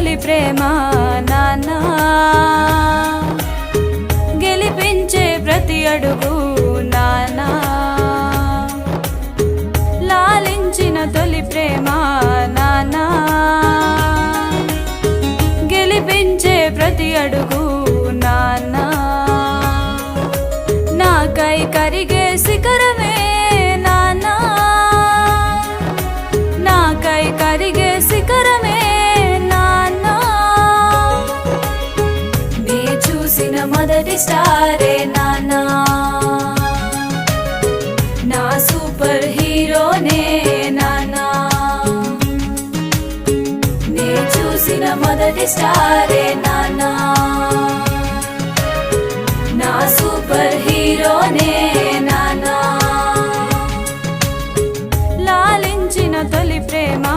తొలి ప్రేమ నాన్నా, గెలిపించే ప్రతి అడుగు నాన్నా, లాలించిన తొలి ప్రేమ నాన్నా, గెలిపించే ప్రతి అడుగు నాన్నా, నాకై కరిగే శిఖరమే నాన్నా, నాకై కరిగే శిఖరమే నాన్నా, నీ చూసిన మొదటి స్టారే నాన్నా, నా సూపర్ హీరోనే నాన్నా, నీ చూసిన మొదటి స్టారే నాన్నా, నా సూపర్ హీరోనే